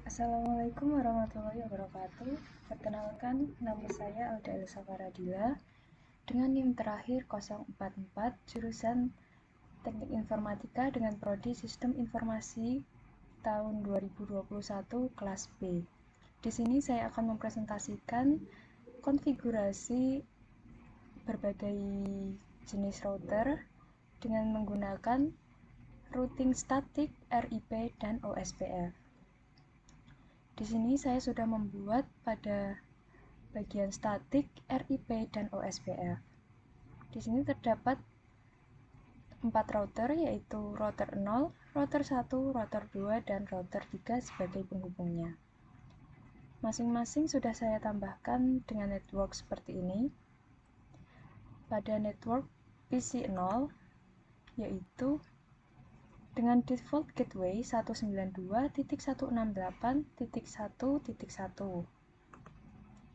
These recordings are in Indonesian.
Assalamualaikum warahmatullahi wabarakatuh. Perkenalkan, nama saya Alda Elsa Faradila dengan NIM terakhir 044 jurusan Teknik Informatika dengan prodi Sistem Informasi tahun 2021 kelas B. Di sini saya akan mempresentasikan konfigurasi berbagai jenis router dengan menggunakan routing statik, RIP, dan OSPF. Di sini saya sudah membuat pada bagian statik, RIP, dan OSPF. Di sini terdapat 4 router, yaitu router 0, router 1, router 2, dan router 3 sebagai penghubungnya. Masing-masing sudah saya tambahkan dengan network seperti ini. Pada network PC0, yaitu dengan default gateway 192.168.1.1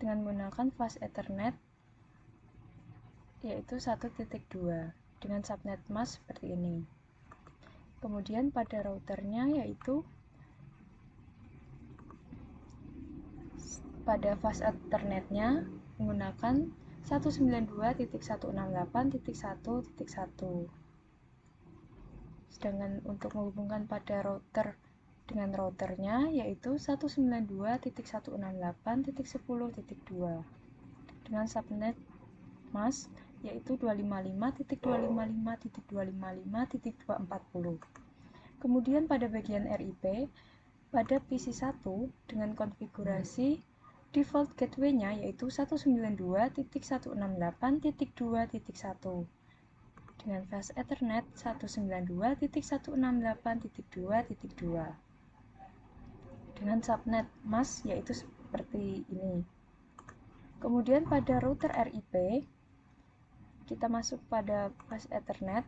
dengan menggunakan flash Ethernet yaitu 1.2 dengan subnet mask seperti ini. Kemudian pada routernya yaitu pada flash Ethernetnya menggunakan 192.168.1.1. Sedangkan untuk menghubungkan pada router dengan routernya yaitu 192.168.10.2 dengan subnet mask yaitu 255.255.255.240. Kemudian pada bagian RIP pada PC1 dengan konfigurasi default gateway-nya yaitu 192.168.2.1 dengan flash Ethernet 192.168.2.2 dengan subnet mask yaitu seperti ini. Kemudian pada router RIP kita masuk pada flash Ethernet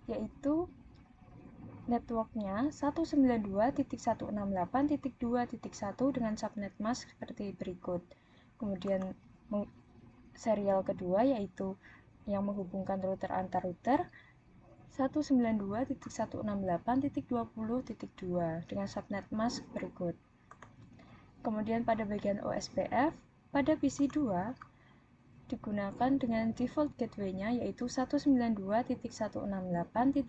yaitu networknya 192.168.2.1 dengan subnet mask seperti berikut. Kemudian serial kedua yaitu yang menghubungkan router antar router 192.168.20.2 dengan subnet mask berikut. Kemudian pada bagian OSPF pada PC2 digunakan dengan default gateway-nya yaitu 192.168.3.1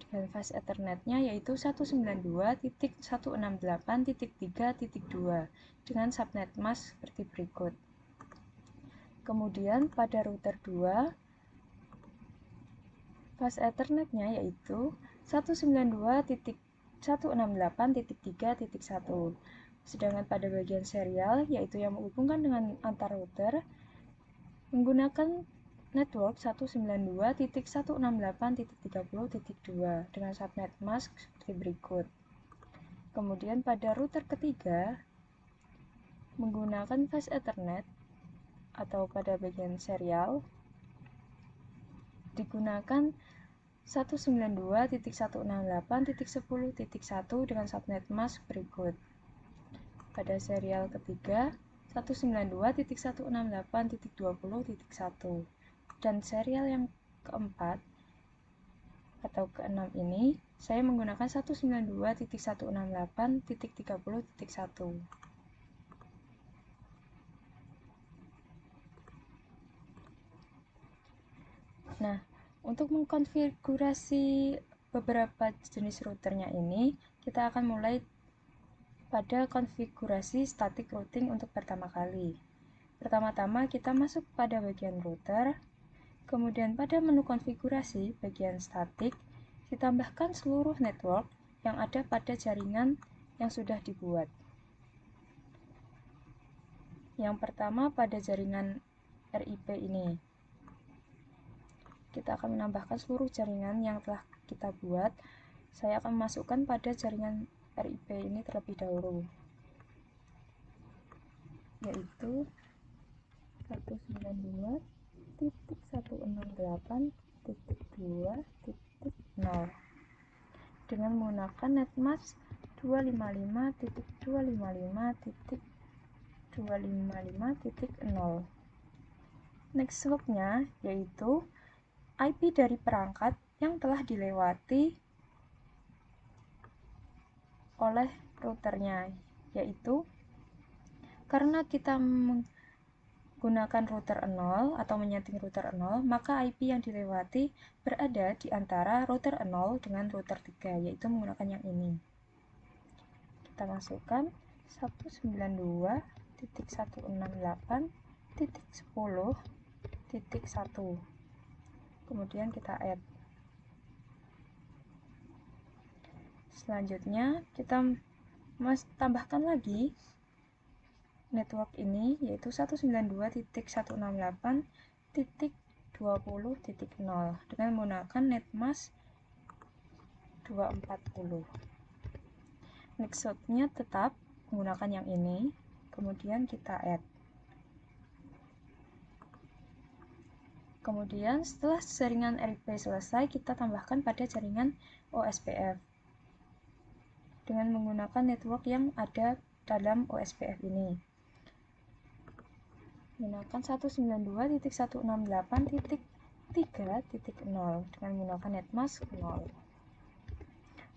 dengan flash Ethernet-nya yaitu 192.168.3.2 dengan subnet mask seperti berikut. Kemudian pada router 2 flash Ethernet-nya yaitu 192.168.3.1. Sedangkan pada bagian serial yaitu yang menghubungkan dengan antar router menggunakan network 192.168.30.2 dengan subnet mask seperti berikut. Kemudian pada router ketiga menggunakan flash Ethernet atau pada bagian serial digunakan 192.168.10.1 dengan subnet mask berikut. Pada serial ketiga 192.168.20.1 dan serial yang keempat atau keenam ini saya menggunakan 192.168.30.1. Nah, untuk mengkonfigurasi beberapa jenis routernya ini, kita akan mulai pada konfigurasi static routing untuk pertama kali. Pertama-tama kita masuk pada bagian router, kemudian pada menu konfigurasi bagian static, ditambahkan seluruh network yang ada pada jaringan yang sudah dibuat. Yang pertama pada jaringan RIP ini. Kita akan menambahkan seluruh jaringan yang telah kita buat. Saya akan memasukkan pada jaringan RIP ini terlebih dahulu, yaitu 192.168.2.0 dengan menggunakan netmask 255.255.255.0. Next hop-nya yaitu IP dari perangkat yang telah dilewati oleh routernya, yaitu karena kita menggunakan router 0 atau menyeting router 0, maka IP yang dilewati berada di antara router 0 dengan router 3, yaitu menggunakan yang ini. Kita masukkan 192.168.10.1, kemudian kita add. Selanjutnya kita tambahkan lagi network ini, yaitu 192.168.20.0 dengan menggunakan netmask 240. Nextnya tetap menggunakan yang ini, kemudian kita add. Kemudian setelah jaringan RIP selesai, kita tambahkan pada jaringan OSPF dengan menggunakan network yang ada dalam OSPF ini. Menggunakan 192.168.3.0 dengan menggunakan netmask 0.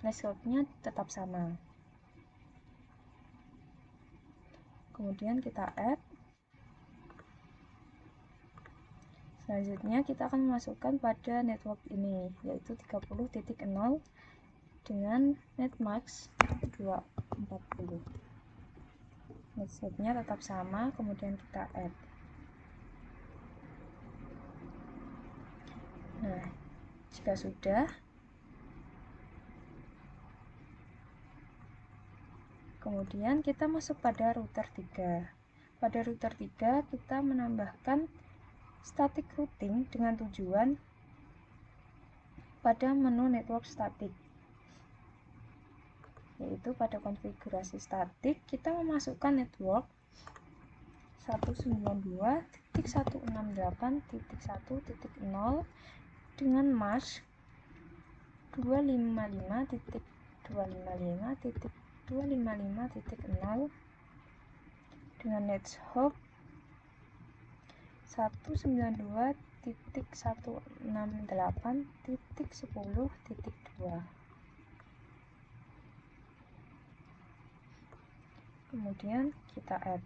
Nextnya tetap sama. Kemudian kita add. Selanjutnya kita akan memasukkan pada network ini, yaitu 30.0 dengan netmask 240. Networknya tetap sama, kemudian kita add. Nah, jika sudah, kemudian kita masuk pada router 3. Pada router 3 kita menambahkan static routing dengan tujuan pada menu network static, yaitu pada konfigurasi statik kita memasukkan network 192.168.1.0 dengan mask 255.255.255.0 dengan netshop 192.168.10.2. Kemudian kita add.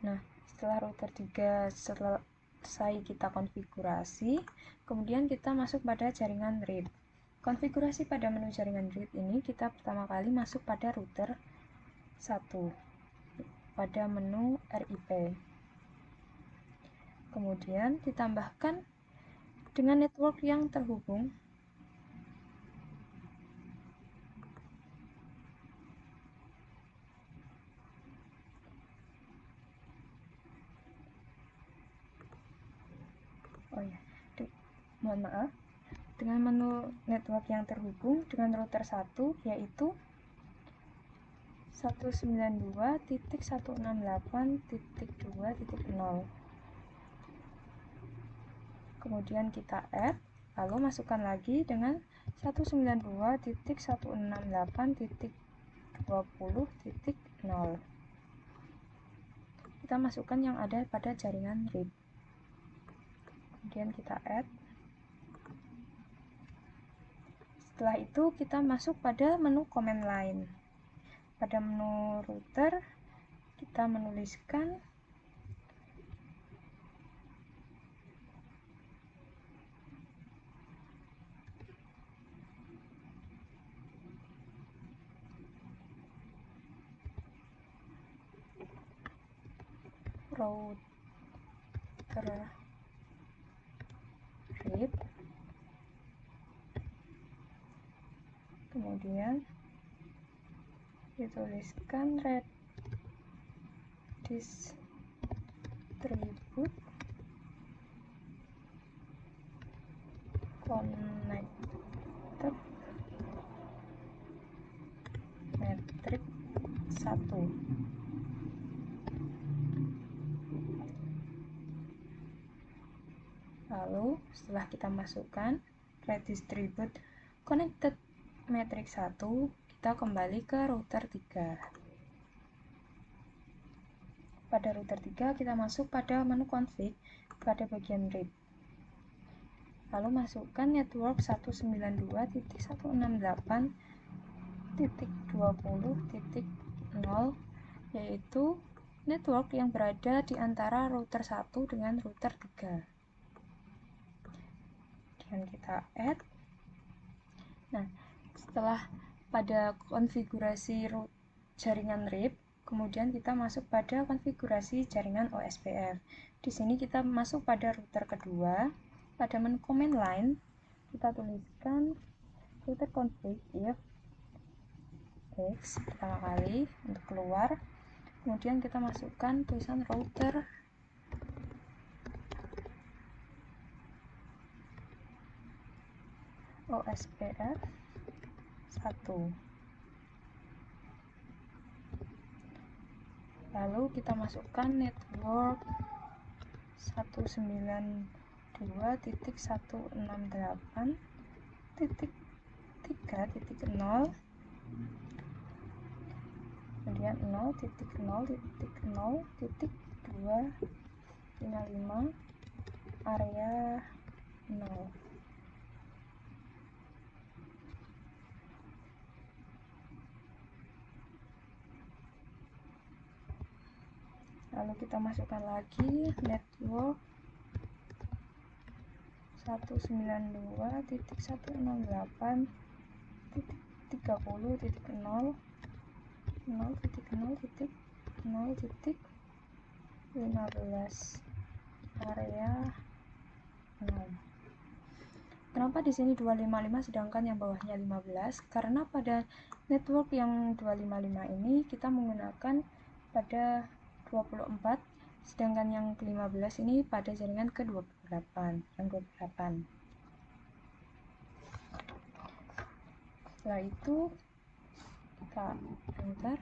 Nah, setelah router 3 selesai kita konfigurasi, kemudian kita masuk pada jaringan RIP. Konfigurasi pada menu jaringan RIP ini kita pertama kali masuk pada router 1 pada menu RIP. Kemudian ditambahkan dengan network yang terhubung mohon maaf, dengan menu network yang terhubung dengan router 1, yaitu 192.168.2.0. Kemudian kita add, lalu masukkan lagi dengan 192.168.20.0. Kita masukkan yang ada pada jaringan RIP. Kemudian kita add. Setelah itu kita masuk pada menu command line. Pada menu router kita menuliskan router RIP, kemudian dituliskan redistribute connected matrix 1. Lalu setelah kita masukkan redistribute connected matrix 1, kita kembali ke router 3. Pada router 3 kita masuk pada menu config pada bagian RIP. lalu masukkan network 192.168.20.0, yaitu network yang berada di antara router 1 dengan router 3. Dan kita add. Nah, setelah pada konfigurasi jaringan RIP, kemudian kita masuk pada konfigurasi jaringan OSPF. Di sini kita masuk pada router kedua. Pada menu command line, kita tuliskan router config if x pertama kali untuk keluar. Kemudian kita masukkan tulisan router OSPF 1. Lalu kita masukkan network 192.168.3.0, kemudian 0.0.0.255 area 0. Lalu kita masukkan lagi network 192.168.0.0.0.15 area 0. Kenapa di sini 255 sedangkan yang bawahnya 15? Karena pada network yang 255 ini kita menggunakan pada 24, sedangkan yang ke-15 ini pada jaringan ke-28, yang 28. Setelah itu kita enter,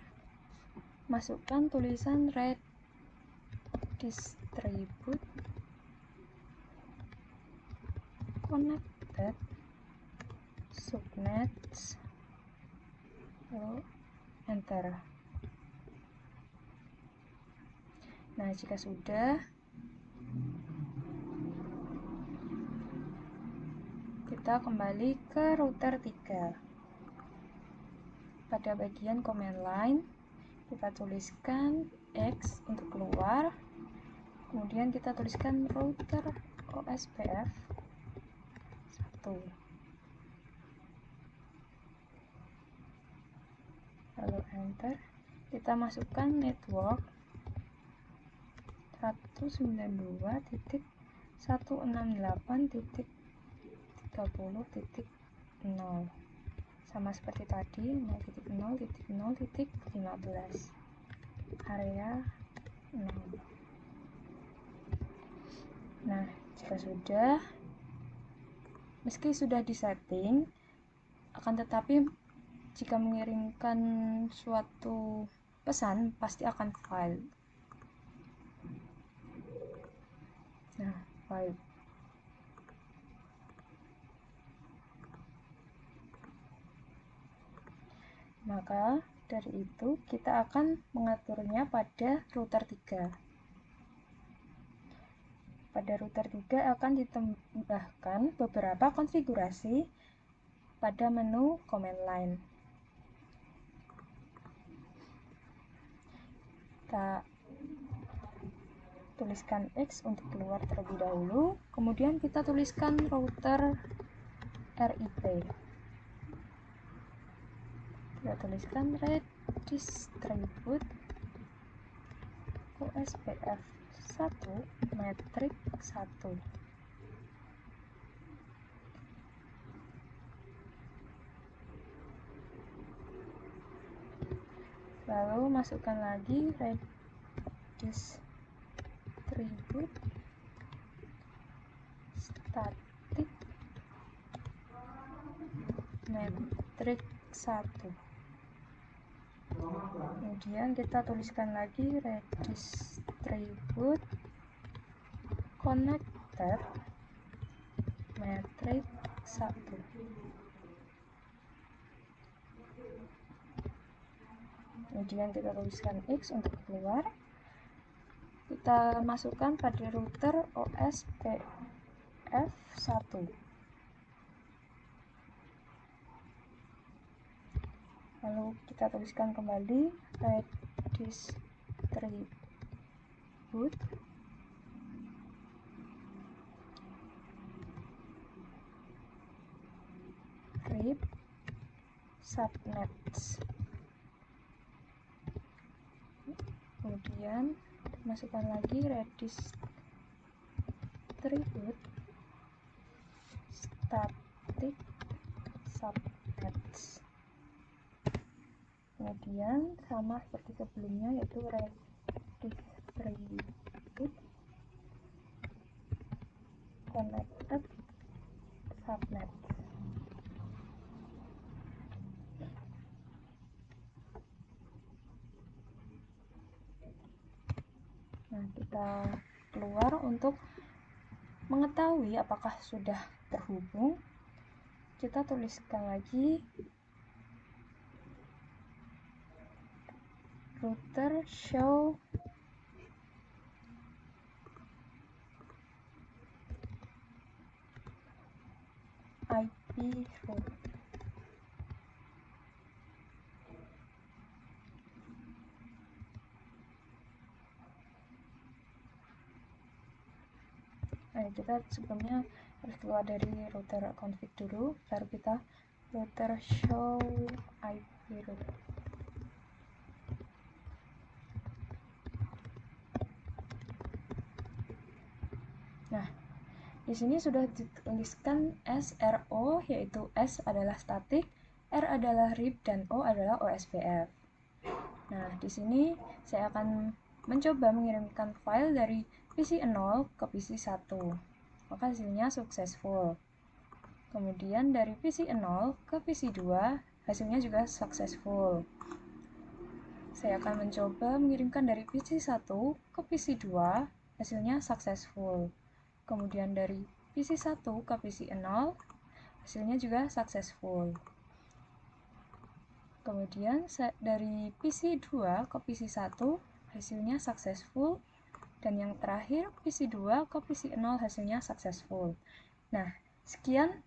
masukkan tulisan red distribute connected subnets, lalu enter. Nah, jika sudah, kita kembali ke router 3. Pada bagian command line, kita tuliskan X untuk keluar, kemudian kita tuliskan router OSPF 1. Lalu enter, kita masukkan network 192.168.30.0, sama seperti tadi, 0.0.0.15 area 0. Nah, jika sudah, meski sudah disetting, akan tetapi jika mengirimkan suatu pesan pasti akan fail. Nah, fail. Maka dari itu kita akan mengaturnya pada router 3. Pada router 3 akan ditambahkan beberapa konfigurasi pada menu command line. Kita tuliskan X untuk keluar terlebih dahulu, kemudian kita tuliskan router RIP. Kita tuliskan red distribute OSPF 1 matrix 1. Lalu masukkan lagi red distribute static matrix 1. Kemudian kita tuliskan lagi red distribute connected matrix 1. Kemudian kita tuliskan X untuk keluar. Kita masukkan pada router OSPF 1. Lalu kita tuliskan kembali redistribute RIP subnets. Kemudian masukkan lagi redistribute static subnets. Kemudian sama seperti sebelumnya, yaitu redistribute connected subnets. Nah, kita keluar untuk mengetahui apakah sudah terhubung. Kita tuliskan lagi router show IP route. Nah, kita sebelumnya harus keluar dari router config dulu, baru kita router show IP route. Nah, di sini sudah dituliskan SRO, yaitu S adalah static, R adalah RIP, dan O adalah OSPF. Nah, di sini saya akan mencoba mengirimkan file dari PC 0 ke PC 1. Maka hasilnya successful. Kemudian dari PC 0 ke PC 2, hasilnya juga successful. Saya akan mencoba mengirimkan dari PC 1 ke PC 2, hasilnya successful. Kemudian dari PC 1 ke PC 0, hasilnya juga successful. Kemudian dari PC 2 ke PC 1, hasilnya successful. Dan yang terakhir, PC 2 ke PC 0, hasilnya successful. Nah, sekian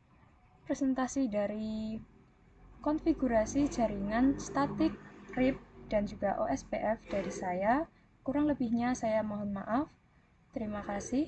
presentasi dari konfigurasi jaringan statik, RIP, dan juga OSPF dari saya. Kurang lebihnya saya mohon maaf. Terima kasih.